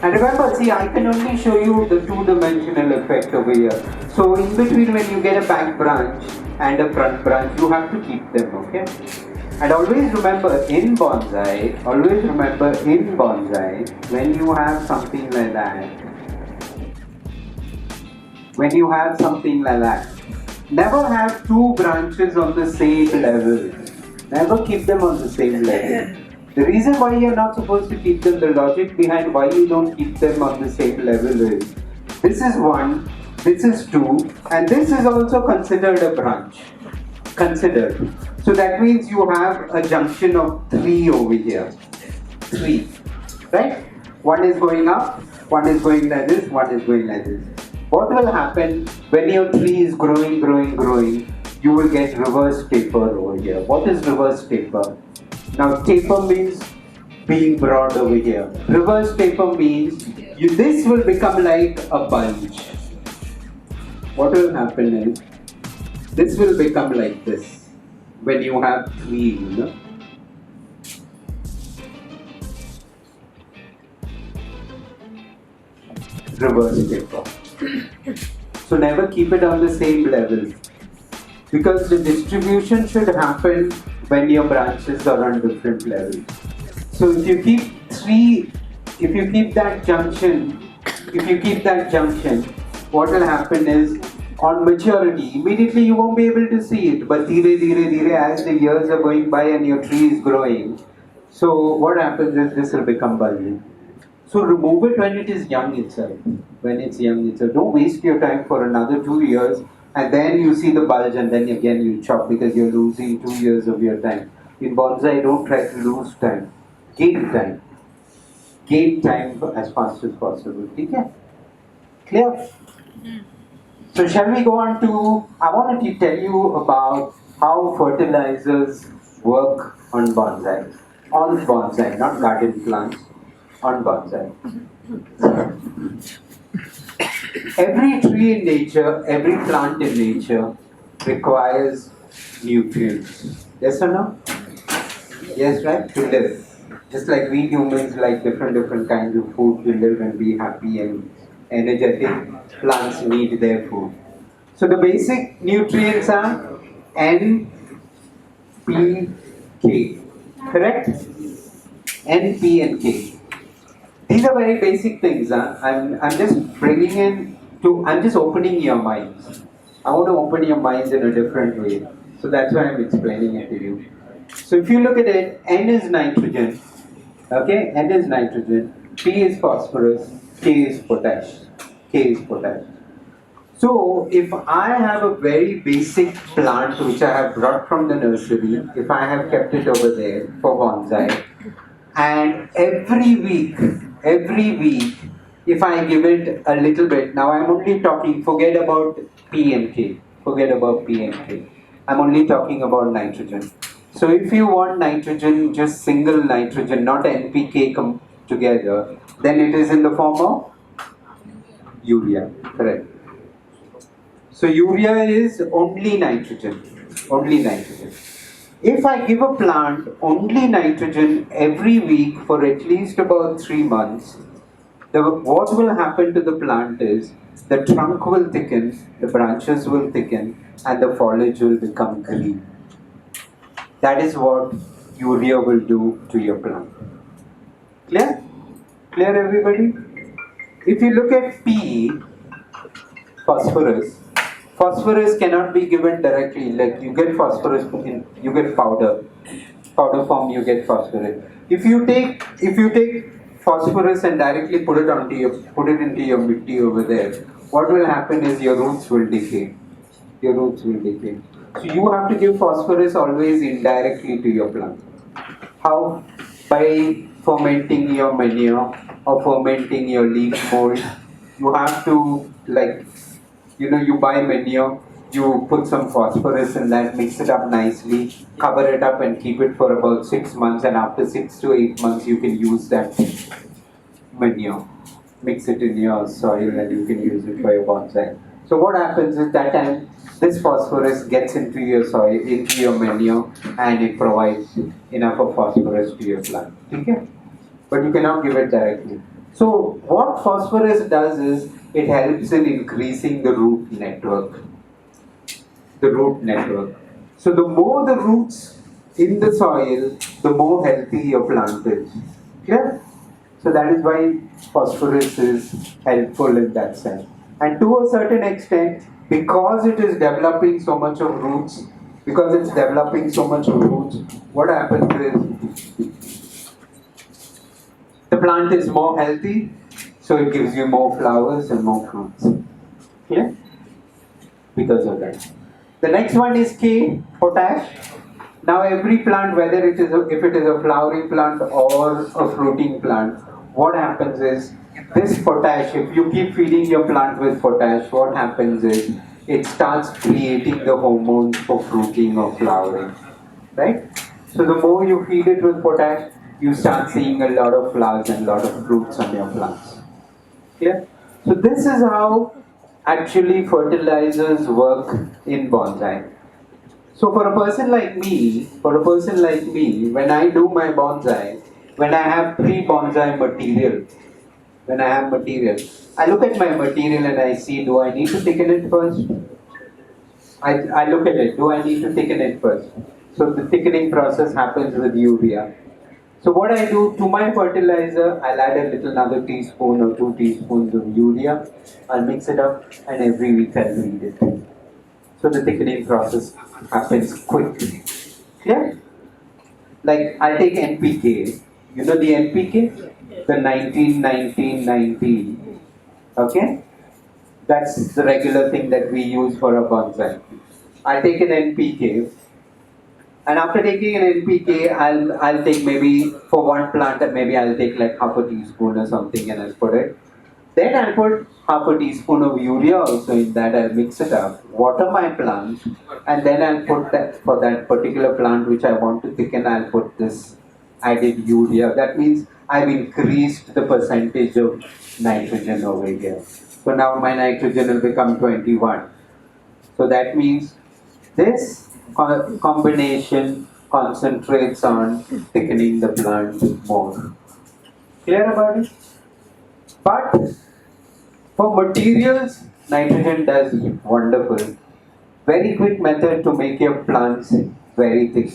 And remember, see, I can only show you the two-dimensional effect over here. So in between, when you get a back branch and a front branch, you have to keep them, okay? And always remember in bonsai, when you have something like that, never have two branches on the same level. Never keep them on the same level. The reason why you're not supposed to keep them, the logic behind why you don't keep them on the same level is, this is 1, this is 2, and this is also considered a branch. Considered. So that means you have a junction of 3 over here. 3. Right? One is going up, one is going like this, one is going like this. What will happen when your tree is growing, you will get reverse taper over here. What is reverse taper? Now taper means being broad over here. Reverse taper means this will become like a bunch. What will happen is, this will become like this when you have 3, Reverse taper. So never keep it on the same level, because the distribution should happen when your branches are on different levels. So if you keep that junction, what will happen is, on maturity, immediately you won't be able to see it, but dhire, as the years are going by and your tree is growing, so what happens is this will become bulgy. So remove it when it is young itself. Don't waste your time for another 2 years and then you see the bulge and then again you chop, because you're losing 2 years of your time. In bonsai, don't try to lose time. Gain time. Gain time as fast as possible. Okay? Clear? So shall we go on to, I wanted to tell you about how fertilizers work on bonsai. On bonsai, not garden plants. On bonsai. Every tree in nature, every plant in nature requires nutrients. Yes or no? Yes, right? To live. Just like we humans like different kinds of food to live and be happy and energetic, plants need their food. So the basic nutrients are N, P, K. Correct? N, P and K. These are very basic things. I'm just I'm just opening your minds. I want to open your minds in a different way. So that's why I'm explaining it to you. So if you look at it, N is nitrogen. Okay, N is nitrogen. P is phosphorus. K is potash. So if I have a very basic plant which I have brought from the nursery, if I have kept it over there for bonsai, and every week, if I give it a little bit, now I'm only talking, forget about P and K. I'm only talking about nitrogen. So if you want nitrogen, just single nitrogen, not NPK come together, then it is in the form of urea, correct? So urea is only nitrogen. If I give a plant only nitrogen every week for at least about 3 months, what will happen to the plant is, the trunk will thicken, the branches will thicken, and the foliage will become green. That is what urea will do to your plant. Clear? Clear, everybody? If you look at P, phosphorus cannot be given directly. Like you get phosphorus you get powder form, you get phosphorus. If you take phosphorus and directly put it into your mitti over there, what will happen is your roots will decay. So you have to give phosphorus always indirectly to your plant. How? By fermenting your manure or fermenting your leaf mold. You have to, you buy manure, you put some phosphorus in that, mix it up nicely, cover it up and keep it for about 6 months, and after 6 to 8 months you can use that manure. Mix it in your soil and you can use it for your bonsai. So what happens is, that time this phosphorus gets into your soil, into your manure, and it provides enough of phosphorus to your plant. Okay? But you cannot give it directly. So what phosphorus does is it helps in increasing the root network. The root network. So the more the roots in the soil, the more healthy your plant is. Clear? So that is why phosphorus is helpful in that sense. And to a certain extent, because it is developing so much of roots, what happens is the plant is more healthy, so it gives you more flowers and more fruits. Clear? Because of that. The next one is K, potash. Now every plant, whether if it is a flowering plant or a fruiting plant, what happens is this potash, if you keep feeding your plant with potash, what happens is it starts creating the hormones for fruiting or flowering. Right? So the more you feed it with potash, you start seeing a lot of flowers and a lot of fruits on your plants. Yeah. So this is how actually fertilizers work in bonsai. So for a person like me, when I do my bonsai, when I have pre-bonsai material, when I have material, I look at my material and I see, do I need to thicken it first? I look at it, do I need to thicken it first? So the thickening process happens with urea. So what I do to my fertilizer, I'll add a little another teaspoon or 2 teaspoons of urea. I'll mix it up and every week I'll read it. So the thickening process happens quickly. Yeah? Like I'll take NPK. You know the NPK? The 19-19-19. Okay? That's the regular thing that we use for a bonsai. I take an NPK, and after taking an NPK, I'll take maybe for one plant, maybe I'll take like half a teaspoon or something, and I'll put it. Then I'll put half a teaspoon of urea also in that. I'll mix it up, water my plant, and then I'll put that for that particular plant which I want to thicken. I'll put this added urea. That means I've increased the percentage of nitrogen over here. So now my nitrogen will become 21. So that means this combination concentrates on thickening the plant more. Clear about it? But for materials, nitrogen does wonderful. Very quick method to make your plants very thick.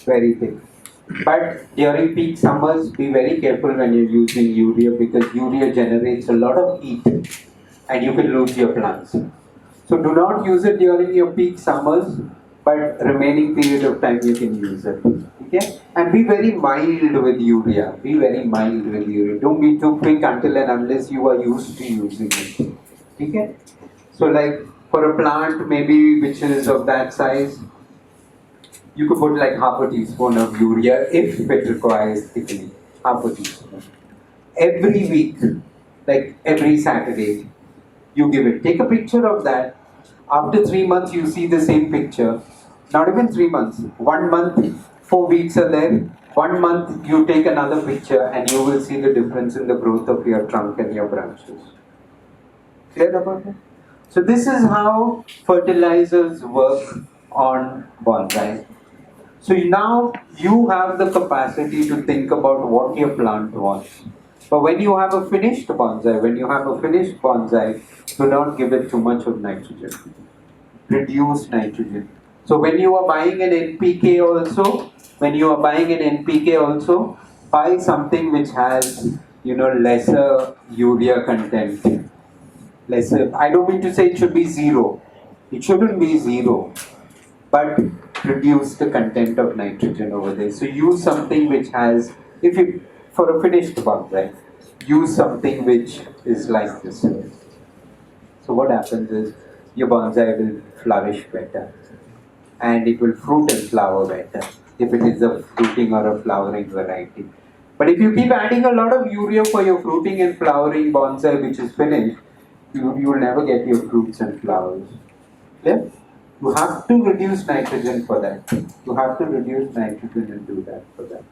Very thick. But during peak summers, be very careful when you're using urea because urea generates a lot of heat and you can lose your plants. So do not use it during your peak summers, but remaining period of time you can use it. Okay? And be very mild with urea. Be very mild with urea. Don't be too quick until and unless you are used to using it. Okay? So like for a plant maybe which is of that size, you could put like half a teaspoon of urea if it requires thickening. Half a teaspoon. Every week, like every Saturday, you give it. Take a picture of that. After 3 months, you see the same picture. Not even 3 months. 1 month, 4 weeks are there. 1 month, you take another picture and you will see the difference in the growth of your trunk and your branches. Clear about it? So this is how fertilizers work on bonsai. So now you have the capacity to think about what your plant wants. But when you have a finished bonsai, do not give it too much of nitrogen. Reduce nitrogen. So when you are buying an NPK also, buy something which has lesser urea content. Lesser. I don't mean to say it should be zero. It shouldn't be zero, but reduce the content of nitrogen over there. So use something which has, if you for a finished bonsai, use something which is like this. So what happens is your bonsai will flourish better and it will fruit and flower better if it is a fruiting or a flowering variety. But if you keep adding a lot of urea for your fruiting and flowering bonsai which is finished, you will never get your fruits and flowers. Clear? You have to reduce nitrogen for that. You have to reduce nitrogen and do that for that.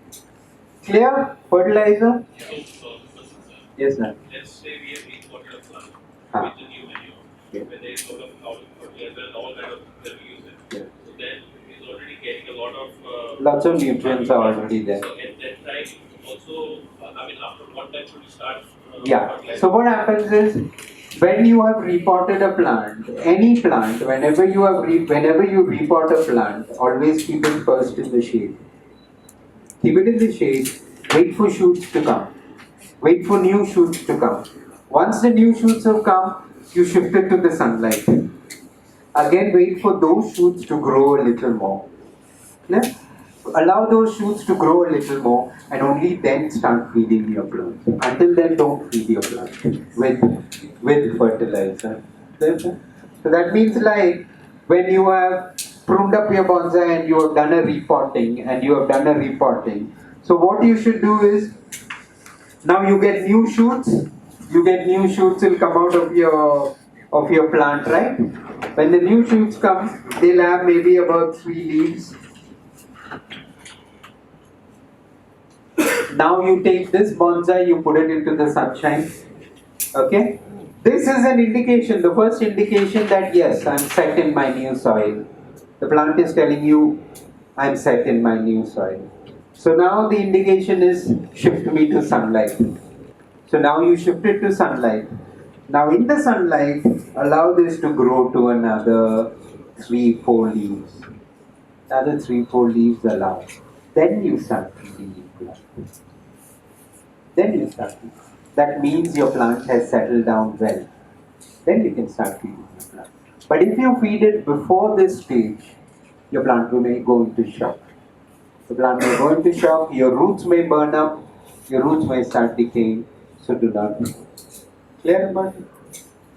Clear? Fertilizer? Yes, sir. Let's say we have imported a plant Ah. with the new manure. Yeah. When there is a lot of fertilizer and all kind of that we use it. Yeah. So then it's already getting a lot of Lots of nutrients are already there. So at that time also, I mean after what time should we start Yeah. So what happens is when you have repotted a plant, any plant, whenever you repot a plant, always keep it first in the shade. Keep it in the shade. Wait for shoots to come. Wait for new shoots to come. Once the new shoots have come, you shift it to the sunlight. Again, wait for those shoots to grow a little more. Yeah? Allow those shoots to grow a little more and only then start feeding your plant. Until then, don't feed your plant with fertilizer. So that means like when you have pruned up your bonsai and you have done a repotting so what you should do is now you get new shoots. You get new shoots will come out of your plant, right? When the new shoots come, they'll have maybe about 3 leaves. Now you take this bonsai, you put it into the sunshine. Okay? This is an indication, the first indication that yes, I'm set in my new soil. The plant is telling you, I'm set in my new soil. So now the indication is shift me to sunlight. So now you shift it to sunlight. Now in the sunlight, allow this to grow to another 3-4 leaves. Another 3-4 leaves allow. Then you start feeding your plant. Then you start feeding. That means your plant has settled down well. Then you can start feeding your plant. But if you feed it before this stage, your plant may go into shock. The plant may go into shock, your roots may burn up, your roots may start decaying. So do not. Clear about it?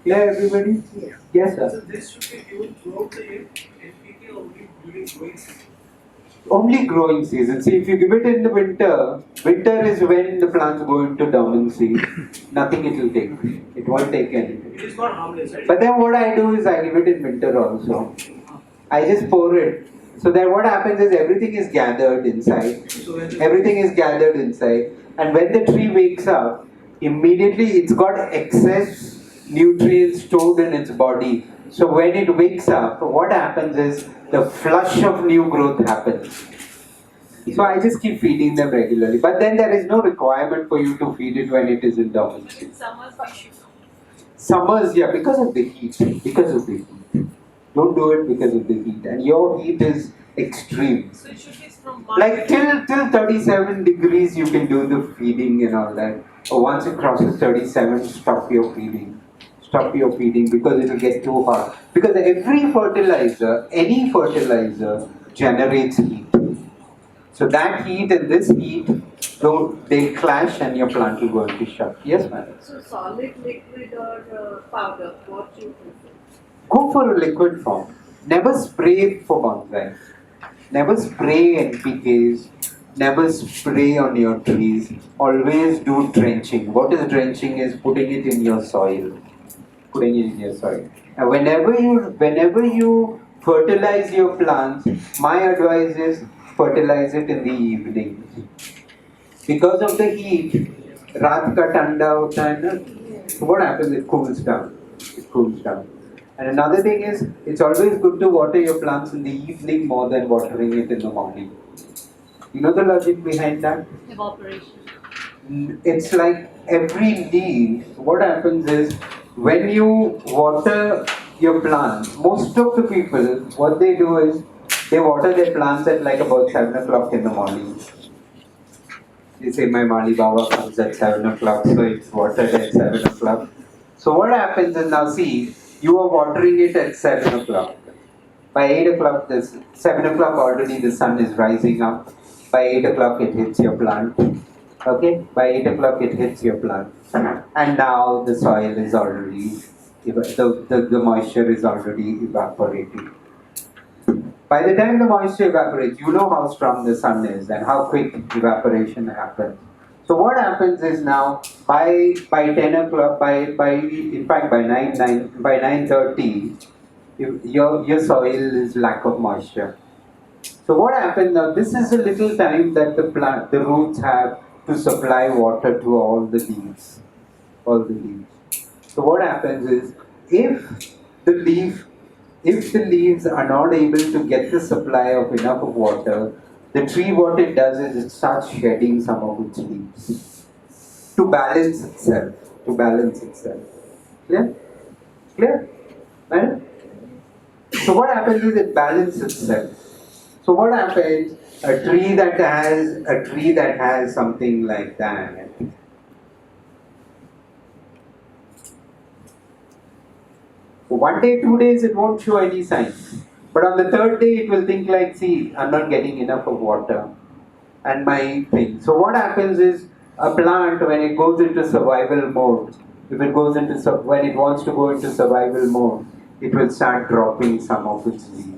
Clear everybody? Yeah. Yes, sir. So this should be used throughout the year and people only during growing season. Only growing season. See, if you give it in the winter is when the plants go into dormancy. Nothing it will take. It won't take anything. It is not harmless, right? But then what I do is I give it in winter also. I just pour it. So then what happens is everything is gathered inside. So when Everything is gathered inside. And when the tree wakes up, immediately it's got excess nutrients stored in its body. So when it wakes up, what happens is the flush of new growth happens. So I just keep feeding them regularly. But then there is no requirement for you to feed it when it is in dormancy. In summers we should. Summers, yeah, because of the heat. Because of the heat. Don't do it because of the heat. And your heat is extreme. So it should be from March. Like till 37 degrees you can do the feeding and all that. Or once it crosses 37, stop your feeding. Stop your feeding because it will get too hot. Because every fertilizer, any fertilizer generates heat. So that heat and this heat, they clash and your plant will go into shock. Yes, ma'am. So solid, liquid or powder, what you prefer? Go for a liquid form. Never spray for bonsai. Never spray NPKs. Never spray on your trees. Always do drenching. What is drenching is putting it in your soil. Putting it in your soil. And whenever you fertilize your plants, my advice is fertilize it in the evening. Because of the heat, रात का ठंडा होता है ना. So what happens? It cools down. It cools down. And another thing is, it's always good to water your plants in the evening more than watering it in the morning. You know the logic behind that? Evaporation. It's like every leaf, what happens is, when you water your plants, most of the people, what they do is, they water their plants at like about 7 o'clock in the morning. They say my Mali Baba comes at 7 o'clock, so it's watered at 7 o'clock. So what happens is now see, you are watering it at 7 o'clock. By 8 o'clock, 7 o'clock already the sun is rising up. By 8 o'clock it hits your plant. Okay? By 8 o'clock it hits your plant. And now the soil is already, the moisture is already evaporating. By the time the moisture evaporates, you know how strong the sun is and how quick evaporation happens. So what happens is now by 10 o'clock, in fact by 9:30, your soil is lack of moisture. So what happens now? This is a little time that the roots have to supply water to all the leaves. So what happens is if the leaves are not able to get the supply of enough of water, the tree what it does is it starts shedding some of its leaves to balance itself. to balance itself. Clear? Clear? Right? So what happens is it balances itself. So what happens? A tree that has something like that. For 1 day, 2 days, it won't show any signs. But on the third day, it will think like, see, I'm not getting enough of water. And my thing. So what happens is a plant when it goes into survival mode, if it goes into when it wants to go into survival mode, it will start dropping some of its leaves.